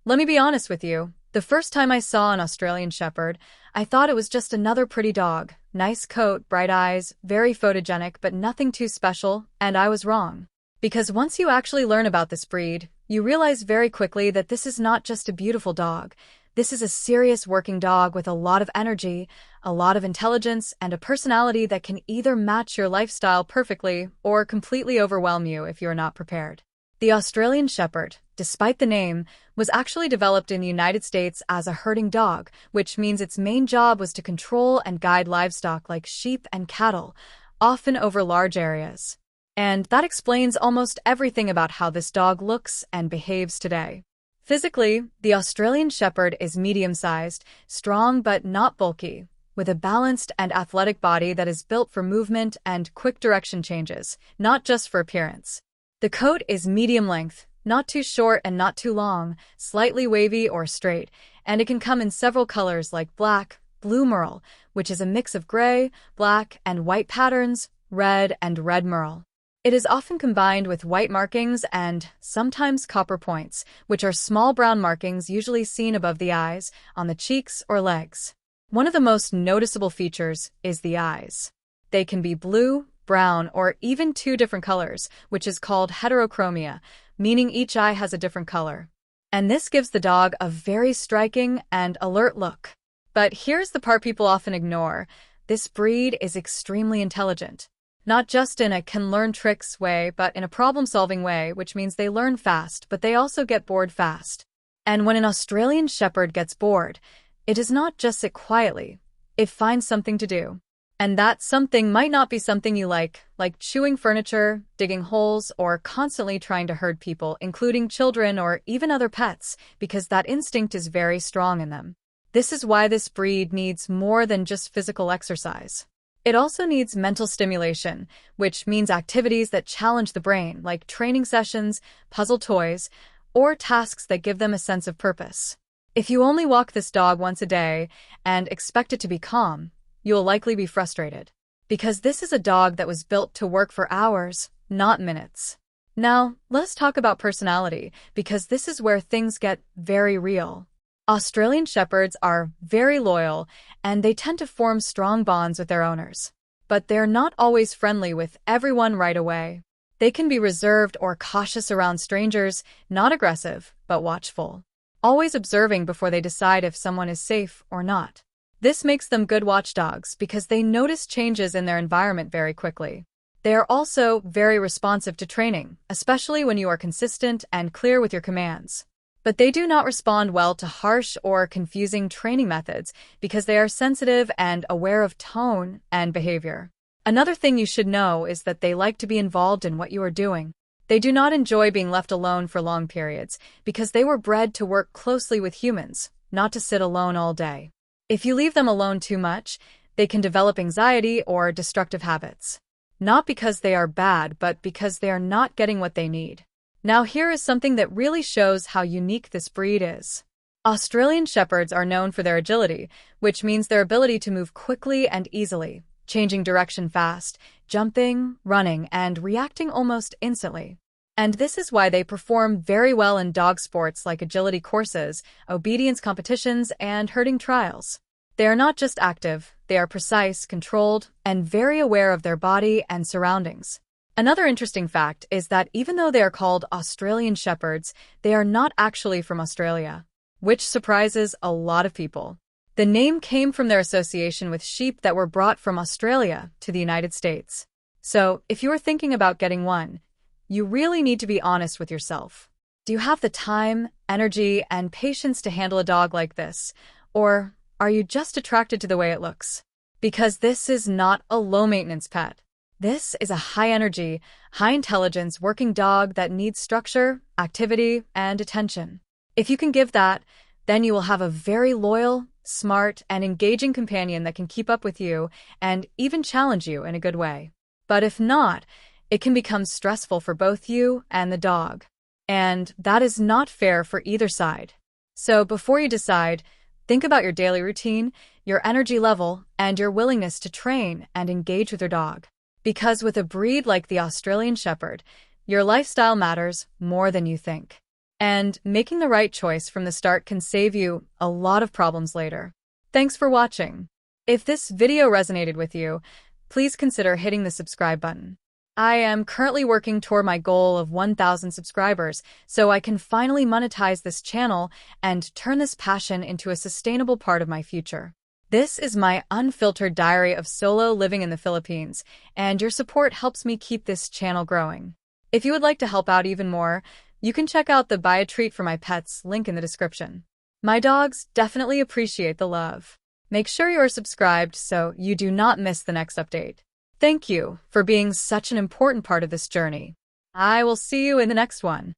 Let me be honest with you. The first time I saw an Australian Shepherd, I thought it was just another pretty dog. Nice coat, bright eyes, very photogenic, but nothing too special, and I was wrong. Because once you actually learn about this breed, you realize very quickly that this is not just a beautiful dog. This is a serious working dog with a lot of energy, a lot of intelligence, and a personality that can either match your lifestyle perfectly or completely overwhelm you if you're not prepared. The Australian Shepherd, despite the name, was actually developed in the United States as a herding dog, which means its main job was to control and guide livestock like sheep and cattle, often over large areas. And that explains almost everything about how this dog looks and behaves today. Physically, the Australian Shepherd is medium-sized, strong but not bulky, with a balanced and athletic body that is built for movement and quick direction changes, not just for appearance. The coat is medium length, not too short and not too long, slightly wavy or straight, and it can come in several colors like black, blue merle, which is a mix of gray, black, and white patterns, red and red merle. It is often combined with white markings and sometimes copper points, which are small brown markings usually seen above the eyes, on the cheeks or legs. One of the most noticeable features is the eyes. They can be blue, brown, or even two different colors, which is called heterochromia, meaning each eye has a different color. And this gives the dog a very striking and alert look. But here's the part people often ignore. This breed is extremely intelligent. Not just in a can-learn tricks way, but in a problem-solving way, which means they learn fast, but they also get bored fast. And when an Australian Shepherd gets bored, it does not just sit quietly. It finds something to do. And that something might not be something you like chewing furniture, digging holes, or constantly trying to herd people, including children or even other pets, because that instinct is very strong in them. This is why this breed needs more than just physical exercise. It also needs mental stimulation, which means activities that challenge the brain, like training sessions, puzzle toys, or tasks that give them a sense of purpose. If you only walk this dog once a day and expect it to be calm, you'll likely be frustrated. Because this is a dog that was built to work for hours, not minutes. Now, let's talk about personality, because this is where things get very real. Australian Shepherds are very loyal, and they tend to form strong bonds with their owners. But they're not always friendly with everyone right away. They can be reserved or cautious around strangers, not aggressive, but watchful. Always observing before they decide if someone is safe or not. This makes them good watchdogs because they notice changes in their environment very quickly. They are also very responsive to training, especially when you are consistent and clear with your commands. But they do not respond well to harsh or confusing training methods because they are sensitive and aware of tone and behavior. Another thing you should know is that they like to be involved in what you are doing. They do not enjoy being left alone for long periods because they were bred to work closely with humans, not to sit alone all day. If you leave them alone too much, they can develop anxiety or destructive habits. Not because they are bad, but because they are not getting what they need. Now here is something that really shows how unique this breed is. Australian Shepherds are known for their agility, which means their ability to move quickly and easily, changing direction fast, jumping, running, and reacting almost instantly. And this is why they perform very well in dog sports like agility courses, obedience competitions, and herding trials. They are not just active, they are precise, controlled, and very aware of their body and surroundings. Another interesting fact is that even though they are called Australian Shepherds, they are not actually from Australia, which surprises a lot of people. The name came from their association with sheep that were brought from Australia to the United States. So, if you are thinking about getting one, you really need to be honest with yourself. Do you have the time, energy, and patience to handle a dog like this? Or are you just attracted to the way it looks? Because this is not a low-maintenance pet. This is a high-energy, high-intelligence working dog that needs structure, activity, and attention. If you can give that, then you will have a very loyal, smart, and engaging companion that can keep up with you and even challenge you in a good way. But if not, it can become stressful for both you and the dog. And that is not fair for either side. So before you decide, think about your daily routine, your energy level, and your willingness to train and engage with your dog. Because with a breed like the Australian Shepherd, your lifestyle matters more than you think. And making the right choice from the start can save you a lot of problems later. Thanks for watching. If this video resonated with you, please consider hitting the subscribe button. I am currently working toward my goal of 1,000 subscribers, so I can finally monetize this channel and turn this passion into a sustainable part of my future. This is my unfiltered diary of solo living in the Philippines, and your support helps me keep this channel growing. If you would like to help out even more, you can check out the Buy a Treat for My Pets link in the description. My dogs definitely appreciate the love. Make sure you are subscribed so you do not miss the next update. Thank you for being such an important part of this journey. I will see you in the next one.